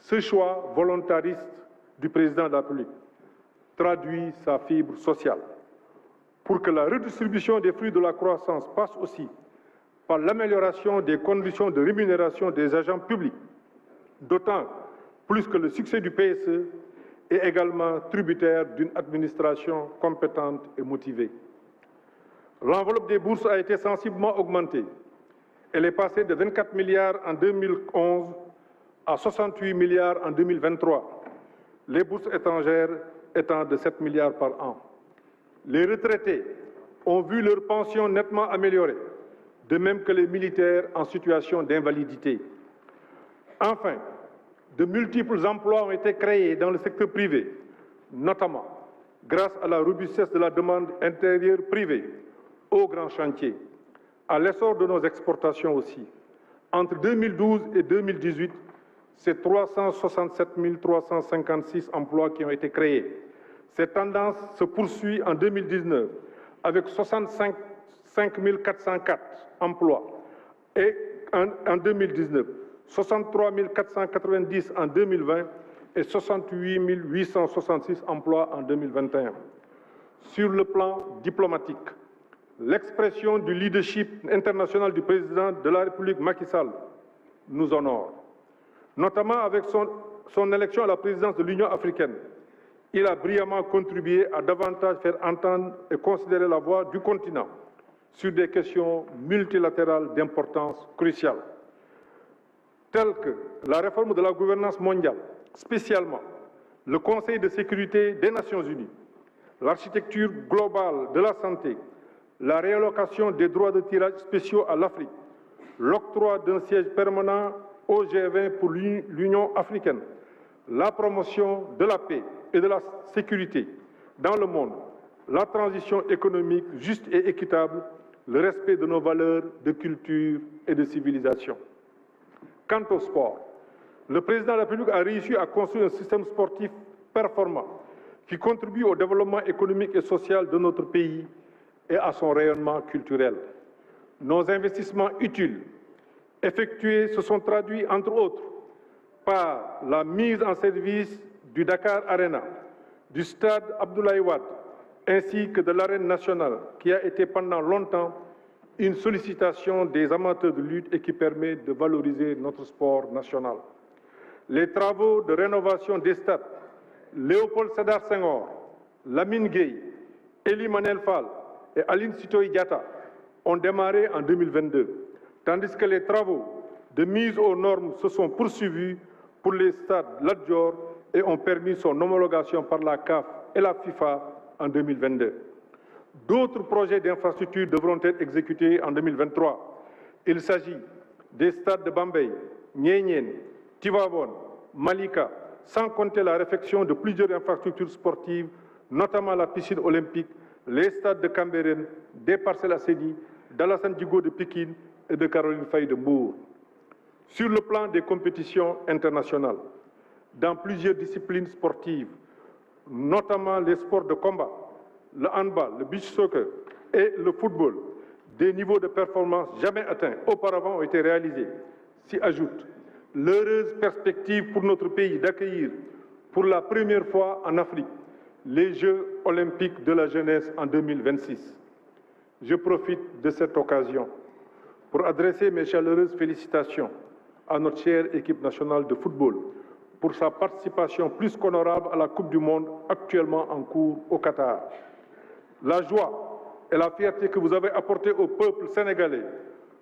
Ce choix volontariste du président de la République traduit sa fibre sociale pour que la redistribution des fruits de la croissance passe aussi par l'amélioration des conditions de rémunération des agents publics, d'autant plus que le succès du PSE est également tributaire d'une administration compétente et motivée. L'enveloppe des bourses a été sensiblement augmentée. Elle est passée de 24 milliards en 2011 à 68 milliards en 2023, les bourses étrangères étant de 7 milliards par an. Les retraités ont vu leurs pensions nettement améliorées, de même que les militaires en situation d'invalidité. Enfin, de multiples emplois ont été créés dans le secteur privé, notamment grâce à la robustesse de la demande intérieure privée, aux grands chantiers, à l'essor de nos exportations aussi. Entre 2012 et 2018, c'est 367 356 emplois qui ont été créés. Cette tendance se poursuit en 2019 avec 65 404 emplois et en 2019, 63 490 en 2020 et 68 866 emplois en 2021. Sur le plan diplomatique, l'expression du leadership international du président de la République Macky Sall nous honore. Notamment avec son élection à la présidence de l'Union africaine, il a brillamment contribué à davantage faire entendre et considérer la voix du continent sur des questions multilatérales d'importance cruciale, telles que la réforme de la gouvernance mondiale, spécialement le Conseil de sécurité des Nations Unies, l'architecture globale de la santé, la réallocation des droits de tirage spéciaux à l'Afrique, l'octroi d'un siège permanent au G20 pour l'Union africaine, la promotion de la paix et de la sécurité dans le monde, la transition économique juste et équitable, le respect de nos valeurs de culture et de civilisation. Quant au sport, le président de la République a réussi à construire un système sportif performant qui contribue au développement économique et social de notre pays et à son rayonnement culturel. Nos investissements utiles effectués se sont traduits, entre autres, par la mise en service du Dakar Arena, du stade Abdoulaye Wade, ainsi que de l'arène nationale, qui a été pendant longtemps une sollicitation des amateurs de lutte et qui permet de valoriser notre sport national. Les travaux de rénovation des stades Léopold Sédar Senghor, Lamine Gueye, Elie Manel Fall et Aline Sitoé Diatta ont démarré en 2022, tandis que les travaux de mise aux normes se sont poursuivis pour les stades Lat Dior et ont permis son homologation par la CAF et la FIFA en 2022. D'autres projets d'infrastructures devront être exécutés en 2023. Il s'agit des stades de Bambey, Niéniène, Tivaouane, Malika, sans compter la réfection de plusieurs infrastructures sportives, notamment la piscine olympique, les stades de Cambérène, des Parcelles Assainies, d'Alassane Djigo de Pikine et de Caroline Faye de Mbour. Sur le plan des compétitions internationales, dans plusieurs disciplines sportives, notamment les sports de combat, le handball, le beach soccer et le football, des niveaux de performance jamais atteints auparavant ont été réalisés. S'y ajoute l'heureuse perspective pour notre pays d'accueillir pour la première fois en Afrique les Jeux olympiques de la jeunesse en 2026. Je profite de cette occasion pour adresser mes chaleureuses félicitations à notre chère équipe nationale de football pour sa participation plus qu'honorable à la Coupe du Monde actuellement en cours au Qatar. La joie et la fierté que vous avez apportées au peuple sénégalais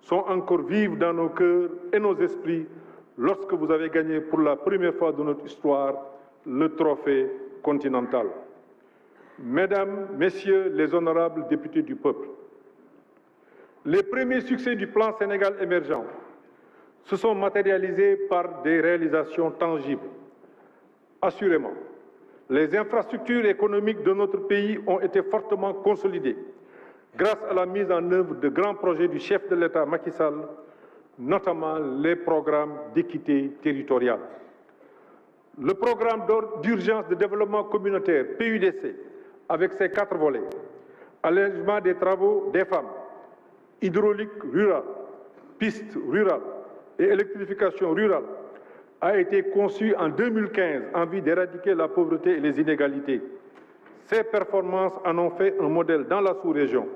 sont encore vives dans nos cœurs et nos esprits lorsque vous avez gagné pour la première fois de notre histoire le trophée continental. Mesdames, Messieurs les honorables députés du peuple, les premiers succès du plan Sénégal émergent se sont matérialisés par des réalisations tangibles. Assurément, les infrastructures économiques de notre pays ont été fortement consolidées grâce à la mise en œuvre de grands projets du chef de l'État Macky Sall, notamment les programmes d'équité territoriale. Le programme d'urgence de développement communautaire, PUDC, avec ses 4 volets, allègement des travaux des femmes, hydraulique rurale, pistes rurales et électrification rurale, a été conçu en 2015 en vue d'éradiquer la pauvreté et les inégalités. Ces performances en ont fait un modèle dans la sous-région.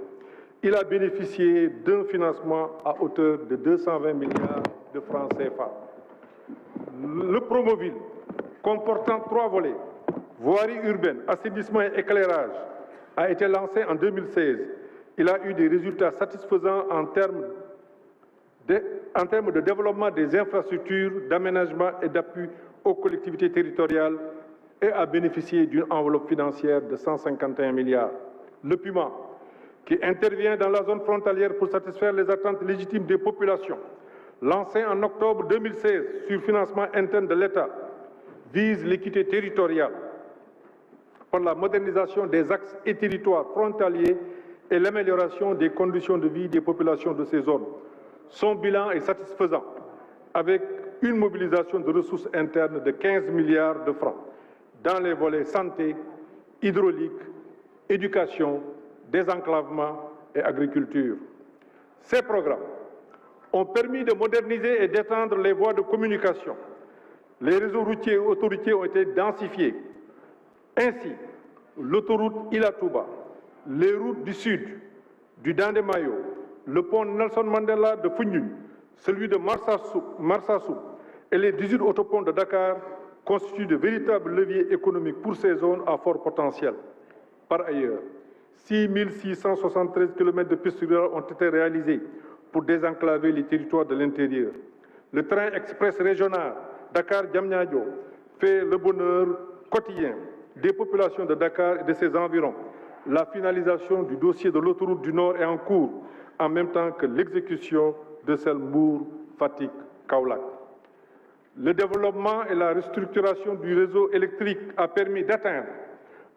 Il a bénéficié d'un financement à hauteur de 220 milliards de francs CFA. Le Promoville, comportant 3 volets, voirie urbaine, assainissement et éclairage, a été lancé en 2016. Il a eu des résultats satisfaisants en termes de développement des infrastructures, d'aménagement et d'appui aux collectivités territoriales et a bénéficié d'une enveloppe financière de 151 milliards. Le PUMA, qui intervient dans la zone frontalière pour satisfaire les attentes légitimes des populations, lancé en octobre 2016 sur financement interne de l'État, vise l'équité territoriale par la modernisation des axes et territoires frontaliers et l'amélioration des conditions de vie des populations de ces zones. Son bilan est satisfaisant, avec une mobilisation de ressources internes de 15 milliards de francs dans les volets santé, hydraulique, éducation, désenclavement et agriculture. Ces programmes ont permis de moderniser et d'étendre les voies de communication. Les réseaux routiers et autoroutiers ont été densifiés. Ainsi, l'autoroute Ila-Touba, les routes du sud, du Dandemayo, le pont Nelson Mandela de Foundiougne, celui de Marsassoum et les 18 autoponts de Dakar constituent de véritables leviers économiques pour ces zones à fort potentiel. Par ailleurs, 6 673 km de pistes rurales ont été réalisés pour désenclaver les territoires de l'intérieur. Le train express régional Dakar-Diamniadio fait le bonheur quotidien des populations de Dakar et de ses environs. La finalisation du dossier de l'autoroute du Nord est en cours, en même temps que l'exécution de celle Mbour-Fatick-Kaolack. Le développement et la restructuration du réseau électrique a permis d'atteindre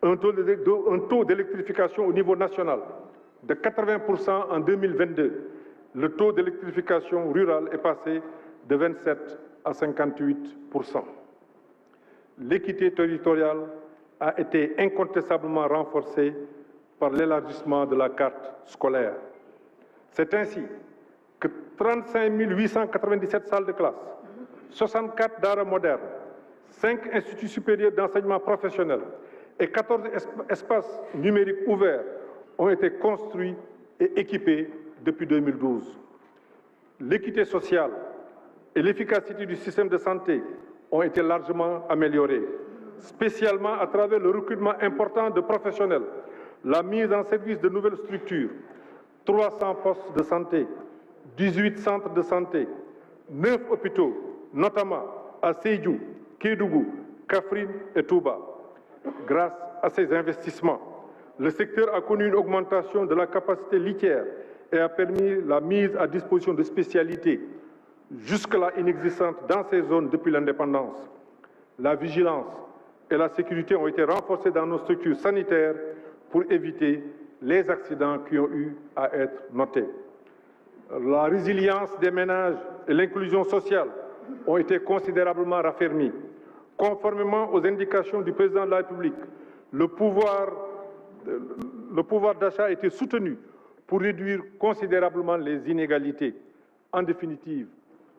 un taux d'électrification au niveau national de 80% en 2022. Le taux d'électrification rurale est passé de 27 à 58%. L'équité territoriale a été incontestablement renforcée par l'élargissement de la carte scolaire. C'est ainsi que 35 897 salles de classe, 64 daara modernes, 5 instituts supérieurs d'enseignement professionnel et 14 espaces numériques ouverts ont été construits et équipés depuis 2012. L'équité sociale et l'efficacité du système de santé ont été largement améliorées, spécialement à travers le recrutement important de professionnels, la mise en service de nouvelles structures, 300 postes de santé, 18 centres de santé, 9 hôpitaux, notamment à Sédhiou, Kédougou, Kaffrine et Touba. Grâce à ces investissements, le secteur a connu une augmentation de la capacité litière et a permis la mise à disposition de spécialités jusque-là inexistantes dans ces zones depuis l'indépendance. La vigilance et la sécurité ont été renforcées dans nos structures sanitaires pour éviter les accidents qui ont eu à être notés. La résilience des ménages et l'inclusion sociale ont été considérablement raffermies. Conformément aux indications du président de la République, le pouvoir d'achat a été soutenu pour réduire considérablement les inégalités. En définitive,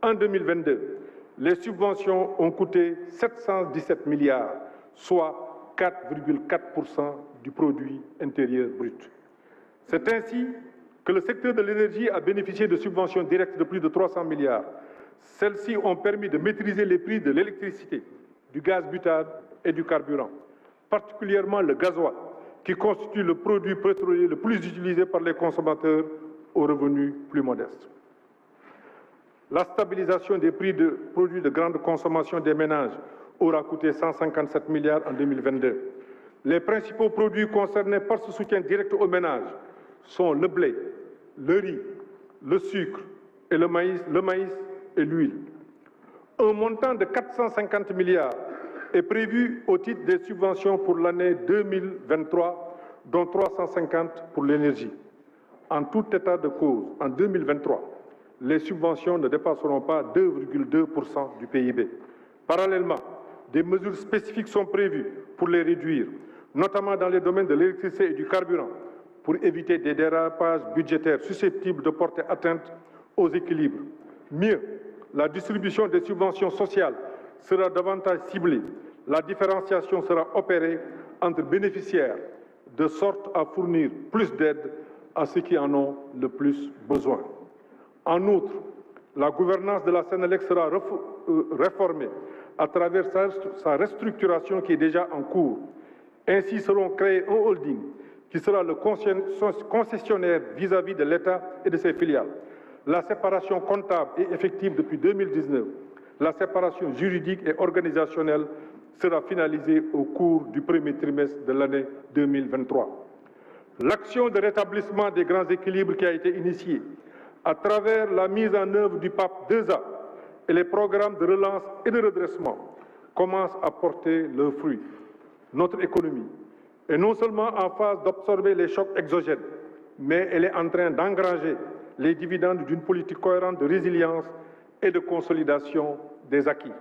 en 2022, les subventions ont coûté 717 milliards, soit 4,4% du produit intérieur brut. C'est ainsi que le secteur de l'énergie a bénéficié de subventions directes de plus de 300 milliards. Celles-ci ont permis de maîtriser les prix de l'électricité, du gaz butane et du carburant, particulièrement le gasoil, qui constitue le produit pétrolier le plus utilisé par les consommateurs aux revenus plus modestes. La stabilisation des prix de produits de grande consommation des ménages aura coûté 157 milliards en 2022. Les principaux produits concernés par ce soutien direct aux ménages sont le blé, le riz, le sucre et le maïs et l'huile. Un montant de 450 milliards est prévu au titre des subventions pour l'année 2023, dont 350 pour l'énergie. En tout état de cause, en 2023, les subventions ne dépasseront pas 2,2% du PIB. Parallèlement, des mesures spécifiques sont prévues pour les réduire, notamment dans les domaines de l'électricité et du carburant, pour éviter des dérapages budgétaires susceptibles de porter atteinte aux équilibres. Mieux, la distribution des subventions sociales sera davantage ciblée. La différenciation sera opérée entre bénéficiaires, de sorte à fournir plus d'aide à ceux qui en ont le plus besoin. En outre, la gouvernance de la Sénélec sera réformée à travers sa restructuration qui est déjà en cours. Ainsi seront créés un holding qui sera le concessionnaire vis-à-vis de l'État et de ses filiales. La séparation comptable est effective depuis 2019. La séparation juridique et organisationnelle sera finalisée au cours du premier trimestre de l'année 2023. L'action de rétablissement des grands équilibres qui a été initiée à travers la mise en œuvre du PAP 2A et les programmes de relance et de redressement commence à porter leurs fruits. Notre économie est non seulement en phase d'absorber les chocs exogènes, mais elle est en train d'engranger les dividendes d'une politique cohérente de résilience et de consolidation des acquis.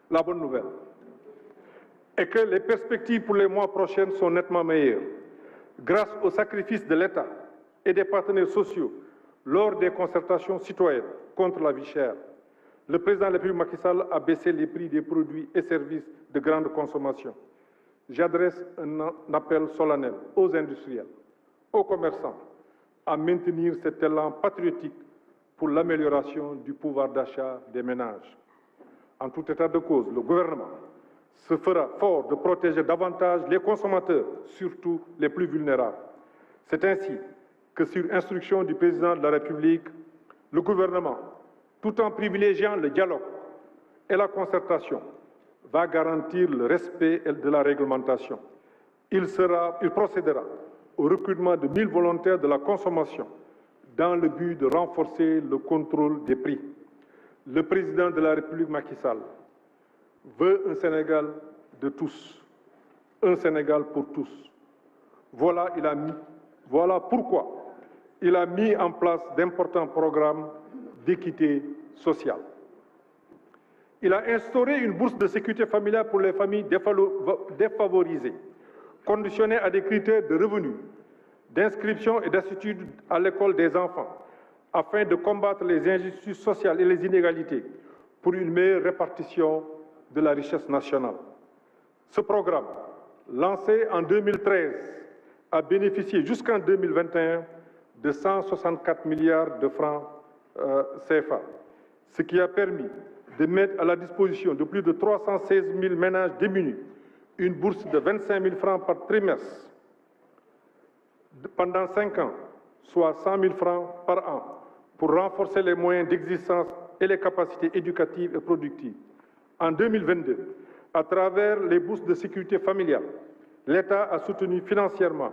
La bonne nouvelle est que les perspectives pour les mois prochains sont nettement meilleures, grâce au sacrifice de l'État et des partenaires sociaux lors des concertations citoyennes contre la vie chère. Le président de la République Macky Sall a baissé les prix des produits et services de grande consommation. J'adresse un appel solennel aux industriels, aux commerçants, à maintenir cet élan patriotique pour l'amélioration du pouvoir d'achat des ménages. En tout état de cause, le gouvernement se fera fort de protéger davantage les consommateurs, surtout les plus vulnérables. C'est ainsi que, sur instruction du président de la République, le gouvernement, tout en privilégiant le dialogue et la concertation, va garantir le respect de la réglementation. Il procédera au recrutement de 1000 volontaires de la consommation dans le but de renforcer le contrôle des prix. Le président de la République Macky Sall veut un Sénégal de tous, un Sénégal pour tous. Voilà pourquoi il a mis en place d'importants programmes d'équité sociale. Il a instauré une bourse de sécurité familiale pour les familles défavorisées, conditionnée à des critères de revenus, d'inscription et d'attitude à l'école des enfants, afin de combattre les injustices sociales et les inégalités pour une meilleure répartition de la richesse nationale. Ce programme, lancé en 2013, a bénéficié jusqu'en 2021 de 164 milliards de francs CFA, ce qui a permis de mettre à la disposition de plus de 316 000 ménages démunis une bourse de 25 000 francs par trimestre pendant 5 ans, soit 100 000 francs par an, pour renforcer les moyens d'existence et les capacités éducatives et productives. En 2022, à travers les bourses de sécurité familiale, l'État a soutenu financièrement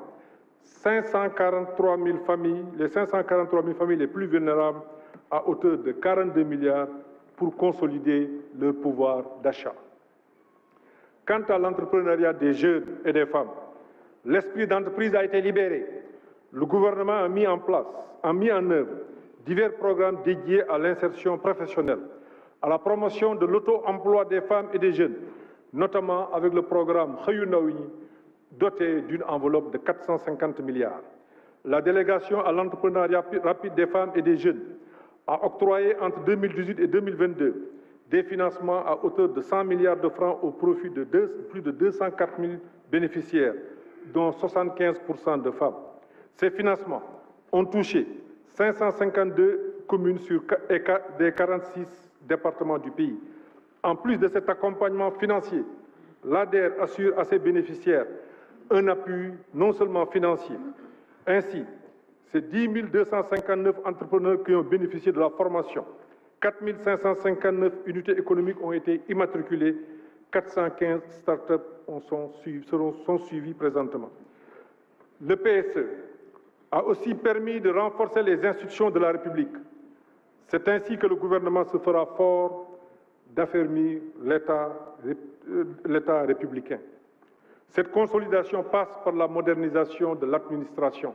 543 000 familles, les 543 000 familles les plus vulnérables à hauteur de 42 milliards pour consolider leur pouvoir d'achat. Quant à l'entrepreneuriat des jeunes et des femmes, l'esprit d'entreprise a été libéré. Le gouvernement a mis en œuvre divers programmes dédiés à l'insertion professionnelle, à la promotion de l'auto-emploi des femmes et des jeunes, notamment avec le programme Xëyu Ndaw ñi, doté d'une enveloppe de 450 milliards. La délégation à l'entrepreneuriat rapide des femmes et des jeunes a octroyé entre 2018 et 2022 des financements à hauteur de 100 milliards de francs au profit de plus de 204 000 bénéficiaires, dont 75% de femmes. Ces financements ont touché 552 communes des 46 départements du pays. En plus de cet accompagnement financier, l'ADER assure à ses bénéficiaires un appui non seulement financier. Ainsi, c'est 10 259 entrepreneurs qui ont bénéficié de la formation. 4 559 unités économiques ont été immatriculées. 415 start-up sont suivies présentement. Le PSE a aussi permis de renforcer les institutions de la République. C'est ainsi que le gouvernement se fera fort d'affermir l'État républicain. Cette consolidation passe par la modernisation de l'administration,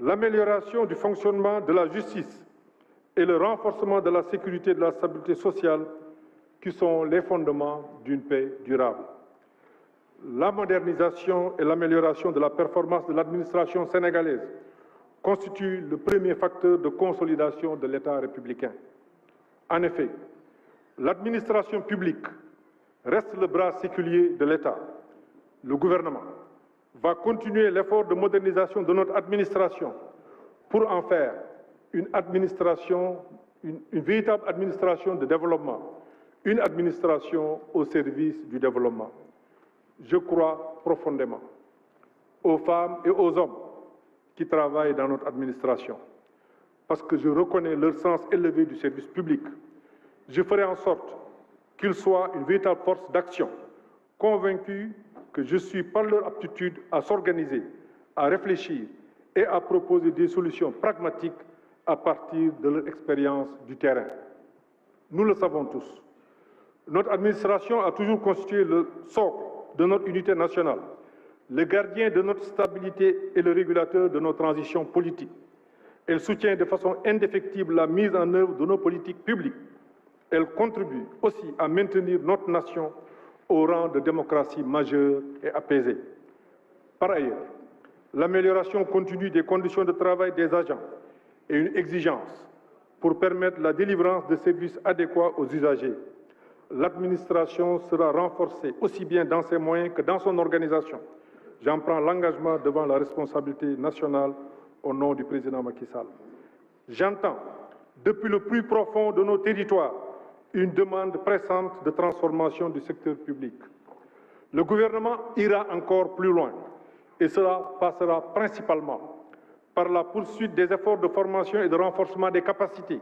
l'amélioration du fonctionnement de la justice et le renforcement de la sécurité et de la stabilité sociale qui sont les fondements d'une paix durable. La modernisation et l'amélioration de la performance de l'administration sénégalaise constituent le premier facteur de consolidation de l'État républicain. En effet, L'administration publique reste le bras séculier de l'État. Le gouvernement va continuer l'effort de modernisation de notre administration pour en faire une véritable administration de développement, une administration au service du développement. Je crois profondément aux femmes et aux hommes qui travaillent dans notre administration, parce que je reconnais leur sens élevé du service public. Je ferai en sorte qu'ils soient une véritable force d'action, convaincus que je suis par leur aptitude à s'organiser, à réfléchir et à proposer des solutions pragmatiques à partir de leur expérience du terrain. Nous le savons tous. Notre administration a toujours constitué le socle de notre unité nationale, le gardien de notre stabilité et le régulateur de nos transitions politiques. Elle soutient de façon indéfectible la mise en œuvre de nos politiques publiques. Elle contribue aussi à maintenir notre nation au rang de démocratie majeure et apaisée. Par ailleurs, l'amélioration continue des conditions de travail des agents est une exigence pour permettre la délivrance de services adéquats aux usagers. L'administration sera renforcée aussi bien dans ses moyens que dans son organisation. J'en prends l'engagement devant la responsabilité nationale au nom du président Macky Sall. J'entends, depuis le plus profond de nos territoires, une demande pressante de transformation du secteur public. Le gouvernement ira encore plus loin et cela passera principalement par la poursuite des efforts de formation et de renforcement des capacités,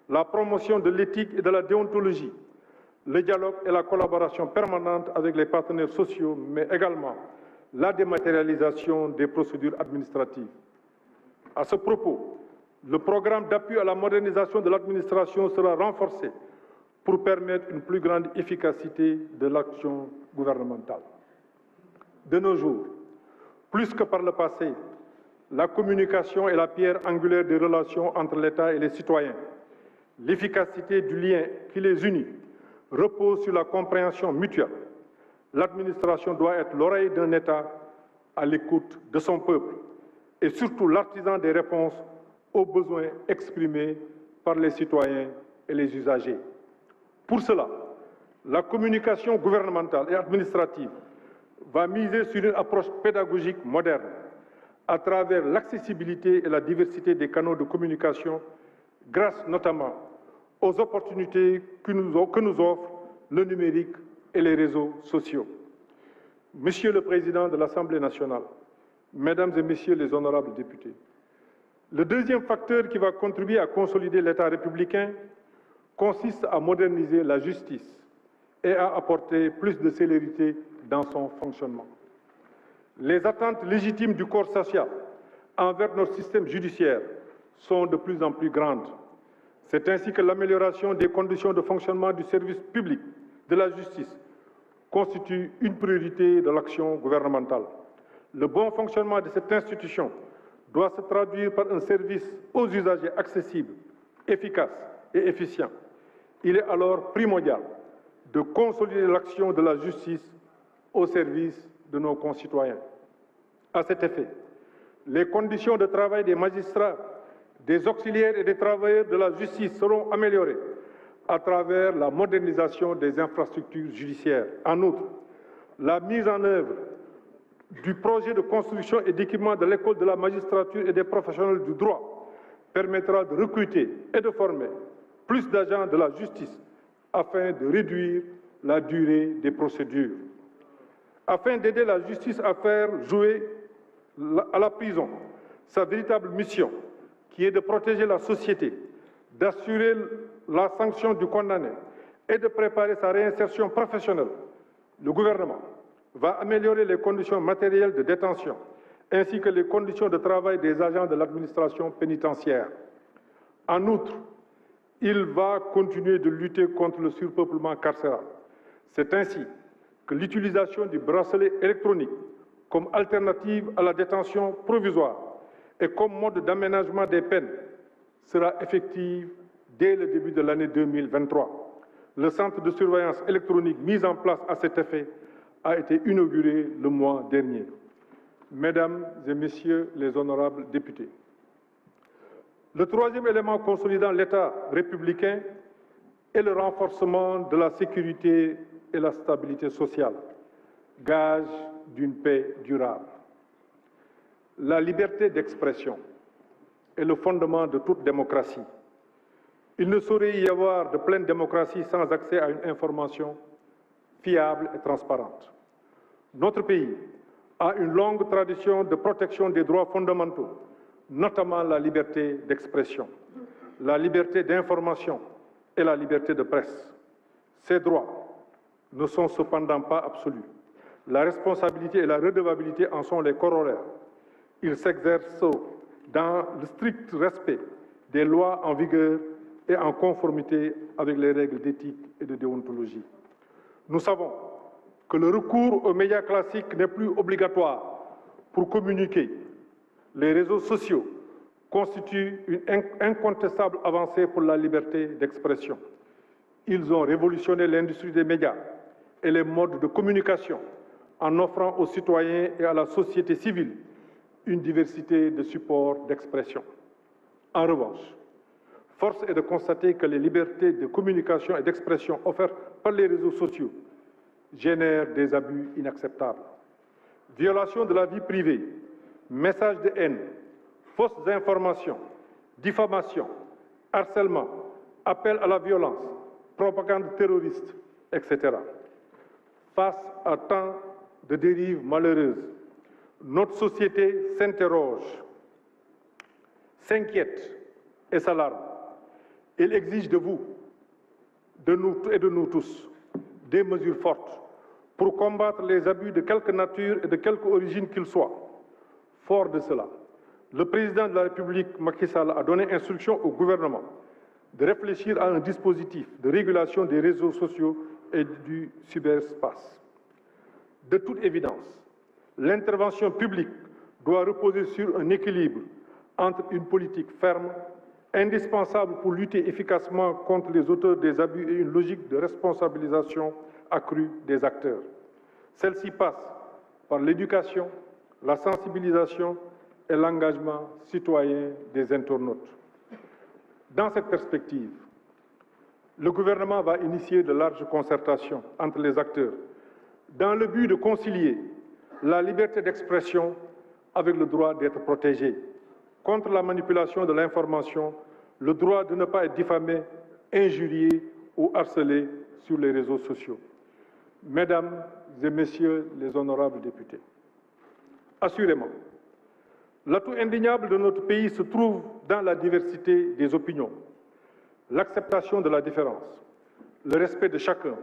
la promotion de l'éthique et de la déontologie, le dialogue et la collaboration permanente avec les partenaires sociaux, mais également la dématérialisation des procédures administratives. À ce propos, le programme d'appui à la modernisation de l'administration sera renforcé pour permettre une plus grande efficacité de l'action gouvernementale. De nos jours, plus que par le passé, la communication est la pierre angulaire des relations entre l'État et les citoyens. L'efficacité du lien qui les unit repose sur la compréhension mutuelle. L'administration doit être l'oreille d'un État à l'écoute de son peuple et surtout l'artisan des réponses aux besoins exprimés par les citoyens et les usagers. Pour cela, la communication gouvernementale et administrative va miser sur une approche pédagogique moderne à travers l'accessibilité et la diversité des canaux de communication, grâce notamment aux opportunités que nous offrent le numérique et les réseaux sociaux. Monsieur le Président de l'Assemblée nationale, Mesdames et Messieurs les honorables députés, le deuxième facteur qui va contribuer à consolider l'État républicain consiste à moderniser la justice et à apporter plus de célérité dans son fonctionnement. Les attentes légitimes du corps social envers notre système judiciaire sont de plus en plus grandes. C'est ainsi que l'amélioration des conditions de fonctionnement du service public de la justice constitue une priorité de l'action gouvernementale. Le bon fonctionnement de cette institution doit se traduire par un service aux usagers accessible, efficace et efficient. Il est alors primordial de consolider l'action de la justice au service de nos concitoyens. À cet effet, les conditions de travail des magistrats, des auxiliaires et des travailleurs de la justice seront améliorées à travers la modernisation des infrastructures judiciaires. En outre, la mise en œuvre du projet de construction et d'équipement de l'école de la magistrature et des professionnels du droit permettra de recruter et de former plus d'agents de la justice afin de réduire la durée des procédures. Afin d'aider la justice à faire jouer à la prison sa véritable mission, qui est de protéger la société, d'assurer la sanction du condamné et de préparer sa réinsertion professionnelle, le gouvernement va améliorer les conditions matérielles de détention ainsi que les conditions de travail des agents de l'administration pénitentiaire. En outre, il va continuer de lutter contre le surpeuplement carcéral. C'est ainsi que l'utilisation du bracelet électronique comme alternative à la détention provisoire et comme mode d'aménagement des peines sera effective dès le début de l'année 2023. Le centre de surveillance électronique mis en place à cet effet a été inauguré le mois dernier. Mesdames et Messieurs les honorables députés, le troisième élément consolidant l'État républicain et le renforcement de la sécurité et la stabilité sociale, gage d'une paix durable. La liberté d'expression est le fondement de toute démocratie. Il ne saurait y avoir de pleine démocratie sans accès à une information fiable et transparente. Notre pays a une longue tradition de protection des droits fondamentaux, notamment la liberté d'expression, la liberté d'information et la liberté de presse. Ces droits ne sont cependant pas absolus. La responsabilité et la redevabilité en sont les corollaires. Ils s'exercent dans le strict respect des lois en vigueur et en conformité avec les règles d'éthique et de déontologie. Nous savons que le recours aux médias classiques n'est plus obligatoire pour communiquer. Les réseaux sociaux constituent une incontestable avancée pour la liberté d'expression. Ils ont révolutionné l'industrie des médias et les modes de communication en offrant aux citoyens et à la société civile une diversité de supports d'expression. En revanche, force est de constater que les libertés de communication et d'expression offertes par les réseaux sociaux génèrent des abus inacceptables. Violation de la vie privée, messages de haine, fausses informations, diffamation, harcèlement, appel à la violence, propagande terroriste, etc. Face à tant de dérives malheureuses, notre société s'interroge, s'inquiète et s'alarme. Elle exige de vous, de nous et de nous tous, des mesures fortes pour combattre les abus de quelque nature et de quelque origine qu'ils soient. Fort de cela, le président de la République, Macky Sall, a donné instruction au gouvernement de réfléchir à un dispositif de régulation des réseaux sociaux et du cyberespace. De toute évidence, l'intervention publique doit reposer sur un équilibre entre une politique ferme, indispensable pour lutter efficacement contre les auteurs des abus et une logique de responsabilisation accrue des acteurs. Celle-ci passe par l'éducation, la sensibilisation et l'engagement citoyen des internautes. Dans cette perspective, le gouvernement va initier de larges concertations entre les acteurs dans le but de concilier la liberté d'expression avec le droit d'être protégé, contre la manipulation de l'information, le droit de ne pas être diffamé, injurié ou harcelé sur les réseaux sociaux. Mesdames et Messieurs les honorables députés, assurément, l'atout indéniable de notre pays se trouve dans la diversité des opinions, l'acceptation de la différence, le respect de chacun